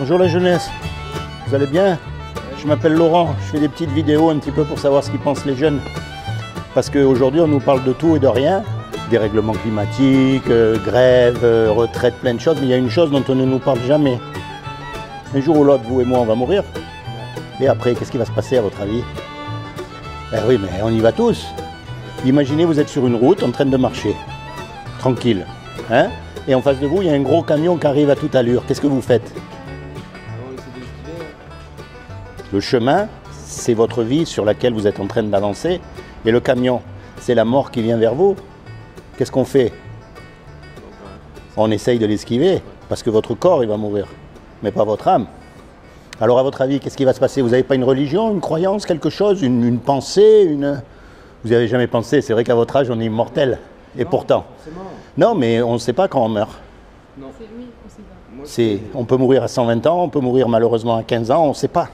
Bonjour la jeunesse, vous allez bien? Je m'appelle Laurent, je fais des petites vidéos un petit peu pour savoir ce qu'ils pensent les jeunes. Parce qu'aujourd'hui on nous parle de tout et de rien, dérèglement climatique, grève, retraite, plein de choses, mais il y a une chose dont on ne nous parle jamais. Un jour ou l'autre, vous et moi, on va mourir. Et après, qu'est-ce qui va se passer à votre avis? Ben oui, mais on y va tous. Imaginez, vous êtes sur une route en train de marcher, tranquille, hein? Et en face de vous, il y a un gros camion qui arrive à toute allure. Qu'est-ce que vous faites? Le chemin, c'est votre vie sur laquelle vous êtes en train d'avancer. Et le camion, c'est la mort qui vient vers vous. Qu'est-ce qu'on fait? On essaye de l'esquiver, parce que votre corps, il va mourir, mais pas votre âme. Alors à votre avis, qu'est-ce qui va se passer? Vous n'avez pas une religion, une croyance, quelque chose, une pensée, une... Vous n'y avez jamais pensé, c'est vrai qu'à votre âge, on est immortel. Et non, pourtant. Non, mais on ne sait pas quand on meurt. Non. Oui, on sait pas. On peut mourir à 120 ans, on peut mourir malheureusement à 15 ans, on ne sait pas. Ouais.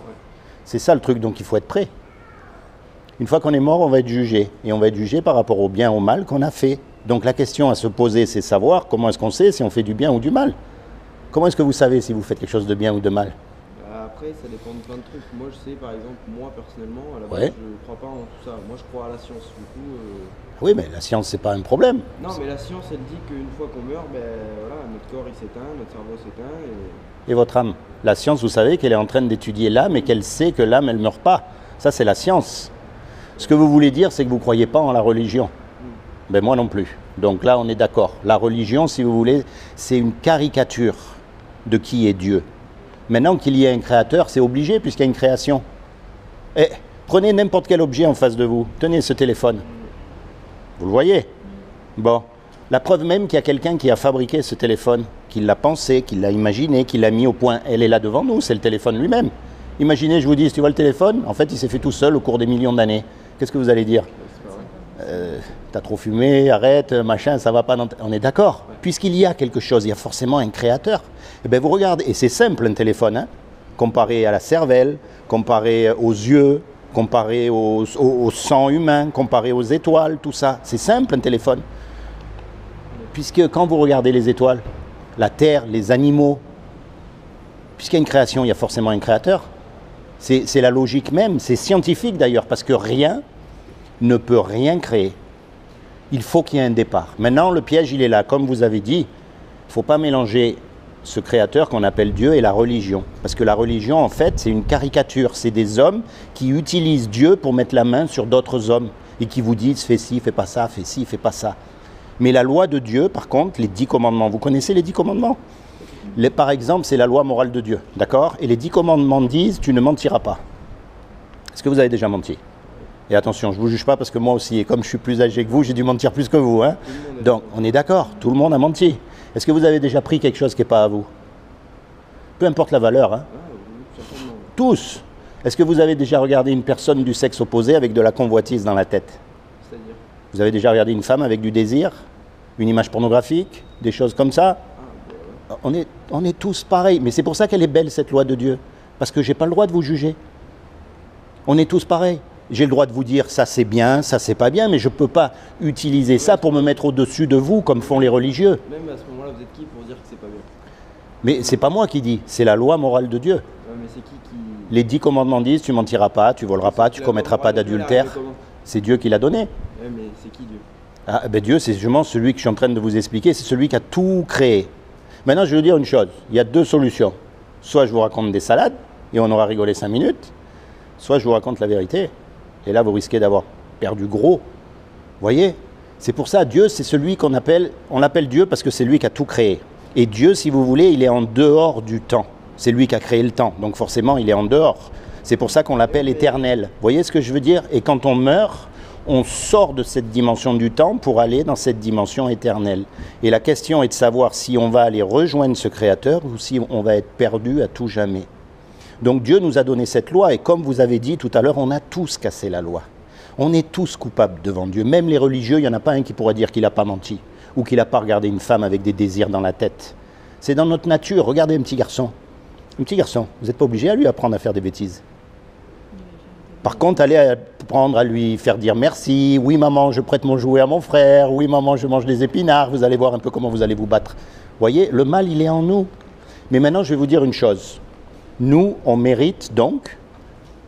C'est ça le truc, donc il faut être prêt. Une fois qu'on est mort, on va être jugé. Et on va être jugé par rapport au bien ou au mal qu'on a fait. Donc la question à se poser, c'est savoir comment est-ce qu'on sait si on fait du bien ou du mal. Comment est-ce que vous savez si vous faites quelque chose de bien ou de mal? Après, ça dépend de plein de trucs. Moi, je sais, par exemple, moi, personnellement, à la base, ouais. Je ne crois pas en tout ça. Moi, je crois à la science. Du coup, Oui, mais la science, c'est pas un problème. Non, mais la science, elle dit qu'une fois qu'on meurt, ben, voilà, notre corps, il s'éteint, notre cerveau s'éteint. Et votre âme? La science, vous savez qu'elle est en train d'étudier l'âme et qu'elle sait que l'âme, elle ne meurt pas. Ça, c'est la science. Ce que vous voulez dire, c'est que vous ne croyez pas en la religion. Ben, moi non plus. Donc là, on est d'accord. La religion, si vous voulez, c'est une caricature de qui est Dieu. Maintenant qu'il y ait un créateur, c'est obligé puisqu'il y a une création. Et prenez n'importe quel objet en face de vous. Tenez ce téléphone. Vous le voyez? Bon. La preuve même qu'il y a quelqu'un qui a fabriqué ce téléphone, qui l'a pensé, qui l'a imaginé, qui l'a mis au point. Elle est là devant nous, c'est le téléphone lui-même. Imaginez, je vous dis, tu vois le téléphone? En fait, il s'est fait tout seul au cours des millions d'années. Qu'est-ce que vous allez dire? T'as trop fumé, arrête, machin, ça va pas. On est d'accord. Puisqu'il y a quelque chose, il y a forcément un créateur. Et bien vous regardez, et c'est simple un téléphone, hein, comparé à la cervelle, comparé aux yeux, comparé au sang humain, comparé aux étoiles, tout ça. C'est simple un téléphone. Puisque quand vous regardez les étoiles, la terre, les animaux, puisqu'il y a une création, il y a forcément un créateur. C'est la logique même, c'est scientifique d'ailleurs, parce que rien ne peut rien créer. Il faut qu'il y ait un départ. Maintenant, le piège, il est là. Comme vous avez dit, il ne faut pas mélanger ce créateur qu'on appelle Dieu et la religion. Parce que la religion, en fait, c'est une caricature. C'est des hommes qui utilisent Dieu pour mettre la main sur d'autres hommes et qui vous disent « fais ci, fais pas ça, fais ci, fais pas ça ». Mais la loi de Dieu, par contre, les 10 commandements, vous connaissez les 10 commandements? Par exemple, c'est la loi morale de Dieu, d'accord? Et les 10 commandements disent « tu ne mentiras pas ». Est-ce que vous avez déjà menti? Et attention, je ne vous juge pas parce que moi aussi, et comme je suis plus âgé que vous, j'ai dû mentir plus que vous. Hein. Donc, on est d'accord, tout le monde a menti. Est-ce que vous avez déjà pris quelque chose qui n'est pas à vous? Peu importe la valeur. Hein. Tous. Est-ce que vous avez déjà regardé une personne du sexe opposé avec de la convoitise dans la tête? C'est-à-dire? Vous avez déjà regardé une femme avec du désir? Une image pornographique? Des choses comme ça? On est tous pareils. Mais c'est pour ça qu'elle est belle, cette loi de Dieu. Parce que je n'ai pas le droit de vous juger. On est tous pareils. J'ai le droit de vous dire ça c'est bien, ça c'est pas bien, mais je ne peux pas utiliser ça pour me mettre au-dessus de vous comme font les religieux. Même à ce moment-là, vous êtes qui pour dire que c'est pas bien? Mais c'est pas moi qui dis, c'est la loi morale de Dieu. Ouais, mais c'est qui... Les 10 commandements disent tu mentiras pas, tu voleras pas, tu commettras pas d'adultère. C'est Dieu qui l'a donné. Ouais, mais c'est qui Dieu? Ah, ben Dieu, c'est justement celui que je suis en train de vous expliquer, c'est celui qui a tout créé. Maintenant, je vais vous dire une chose, il y a deux solutions. Soit je vous raconte des salades et on aura rigolé 5 minutes, soit je vous raconte la vérité. Et là, vous risquez d'avoir perdu gros. Vous voyez? C'est pour ça, Dieu, c'est celui qu'on appelle... On l'appelle Dieu parce que c'est lui qui a tout créé. Et Dieu, si vous voulez, il est en dehors du temps. C'est lui qui a créé le temps. Donc forcément, il est en dehors. C'est pour ça qu'on l'appelle éternel. Vous voyez ce que je veux dire? Et quand on meurt, on sort de cette dimension du temps pour aller dans cette dimension éternelle. Et la question est de savoir si on va aller rejoindre ce Créateur ou si on va être perdu à tout jamais. Donc Dieu nous a donné cette loi et comme vous avez dit tout à l'heure, on a tous cassé la loi. On est tous coupables devant Dieu. Même les religieux, il n'y en a pas un qui pourra dire qu'il n'a pas menti ou qu'il n'a pas regardé une femme avec des désirs dans la tête. C'est dans notre nature. Regardez un petit garçon. Un petit garçon, vous n'êtes pas obligé à lui apprendre à faire des bêtises. Par contre, allez apprendre à lui faire dire merci. Oui maman, je prête mon jouet à mon frère. Oui maman, je mange des épinards. Vous allez voir un peu comment vous allez vous battre. Vous voyez, le mal, il est en nous. Mais maintenant, je vais vous dire une chose. Nous, on mérite donc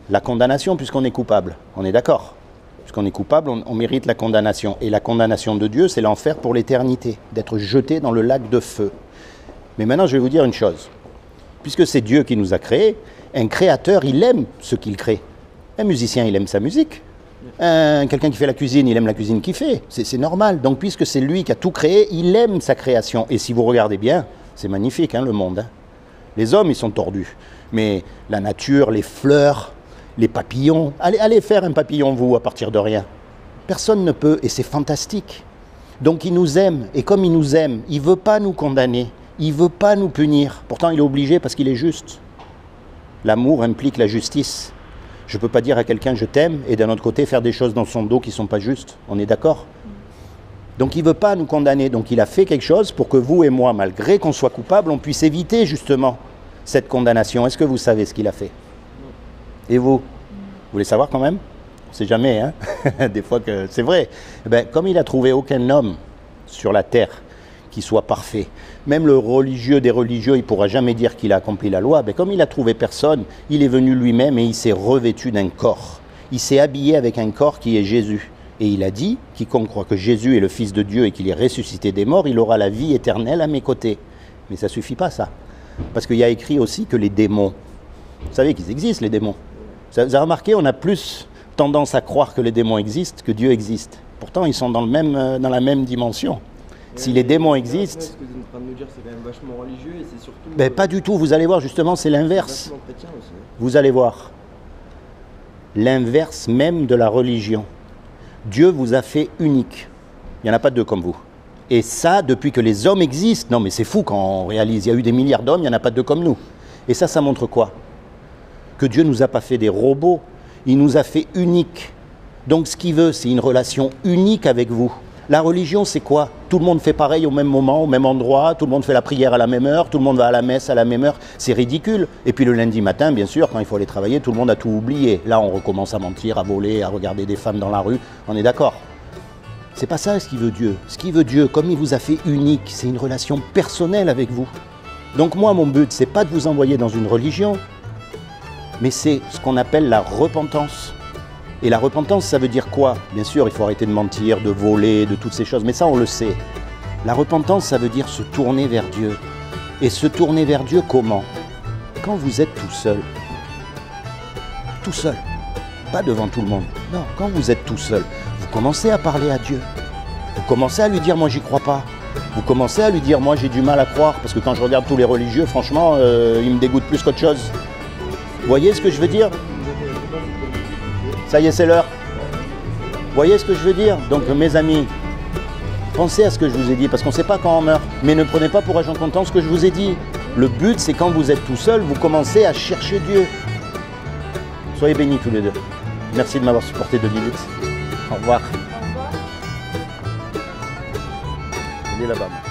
la condamnation puisqu'on est coupable. On est d'accord? Puisqu'on est coupable, on mérite la condamnation. Et la condamnation de Dieu, c'est l'enfer pour l'éternité, d'être jeté dans le lac de feu. Mais maintenant, je vais vous dire une chose. Puisque c'est Dieu qui nous a créés, un créateur, il aime ce qu'il crée. Un musicien, il aime sa musique. Quelqu'un qui fait la cuisine, il aime la cuisine qu'il fait. C'est normal. Donc, puisque c'est lui qui a tout créé, il aime sa création. Et si vous regardez bien, c'est magnifique, hein, le monde. Hein. Les hommes, ils sont tordus. Mais la nature, les fleurs, les papillons. Allez faire un papillon, vous, à partir de rien. Personne ne peut, et c'est fantastique. Donc, il nous aime. Et comme il nous aime, il ne veut pas nous condamner. Il ne veut pas nous punir. Pourtant, il est obligé parce qu'il est juste. L'amour implique la justice. Je ne peux pas dire à quelqu'un « je t'aime » et d'un autre côté faire des choses dans son dos qui ne sont pas justes. On est d'accord? Donc il ne veut pas nous condamner. Donc il a fait quelque chose pour que vous et moi, malgré qu'on soit coupable, on puisse éviter justement cette condamnation. Est-ce que vous savez ce qu'il a fait? Et vous? Vous voulez savoir quand même? On ne sait jamais, hein. Des fois que c'est vrai. Eh bien, comme il n'a trouvé aucun homme sur la terre qui soit parfait, même le religieux des religieux, il ne pourra jamais dire qu'il a accompli la loi. Ben, comme il n'a trouvé personne, il est venu lui-même et il s'est revêtu d'un corps. Il s'est habillé avec un corps qui est Jésus. Et il a dit, quiconque croit que Jésus est le Fils de Dieu et qu'il est ressuscité des morts, il aura la vie éternelle à mes côtés. Mais ça ne suffit pas, ça. Parce qu'il y a écrit aussi que les démons, vous savez qu'ils existent, les démons. Vous avez remarqué, on a plus tendance à croire que les démons existent que Dieu existe. Pourtant, ils sont dans la même dimension. Si les démons existent... Ce que vous êtes en train de nous dire, c'est quand même vachement religieux et c'est surtout... Ben, pas du tout, vous allez voir, justement, c'est l'inverse. Vachement chrétien aussi. Vous allez voir. L'inverse même de la religion. Dieu vous a fait unique. Il n'y en a pas deux comme vous. Et ça, depuis que les hommes existent, non mais c'est fou quand on réalise, il y a eu des milliards d'hommes, il n'y en a pas deux comme nous. Et ça montre quoi? Que Dieu ne nous a pas fait des robots, il nous a fait uniques. Donc ce qu'il veut, c'est une relation unique avec vous. La religion, c'est quoi? Tout le monde fait pareil au même moment, au même endroit, tout le monde fait la prière à la même heure, tout le monde va à la messe à la même heure. C'est ridicule. Et puis le lundi matin, bien sûr, quand il faut aller travailler, tout le monde a tout oublié. Là, on recommence à mentir, à voler, à regarder des femmes dans la rue. On est d'accord? C'est pas ça ce qu'il veut Dieu. Ce qu'il veut Dieu, comme il vous a fait unique, c'est une relation personnelle avec vous. Donc moi, mon but, c'est pas de vous envoyer dans une religion, mais c'est ce qu'on appelle la repentance. Et la repentance, ça veut dire quoi? Bien sûr, il faut arrêter de mentir, de voler, de toutes ces choses, mais ça, on le sait. La repentance, ça veut dire se tourner vers Dieu. Et se tourner vers Dieu, comment? Quand vous êtes tout seul. Tout seul. Pas devant tout le monde. Non, quand vous êtes tout seul, vous commencez à parler à Dieu. Vous commencez à lui dire « moi, j'y crois pas ». Vous commencez à lui dire « moi, j'ai du mal à croire », parce que quand je regarde tous les religieux, franchement, ils me dégoûtent plus qu'autre chose. Vous voyez ce que je veux dire? Ça y est, c'est l'heure. Vous voyez ce que je veux dire? Donc, mes amis, pensez à ce que je vous ai dit, parce qu'on ne sait pas quand on meurt. Mais ne prenez pas pour argent comptant ce que je vous ai dit. Le but, c'est quand vous êtes tout seul, vous commencez à chercher Dieu. Soyez bénis tous les deux. Merci de m'avoir supporté 2 minutes. Au revoir. Au revoir. Allez là-bas.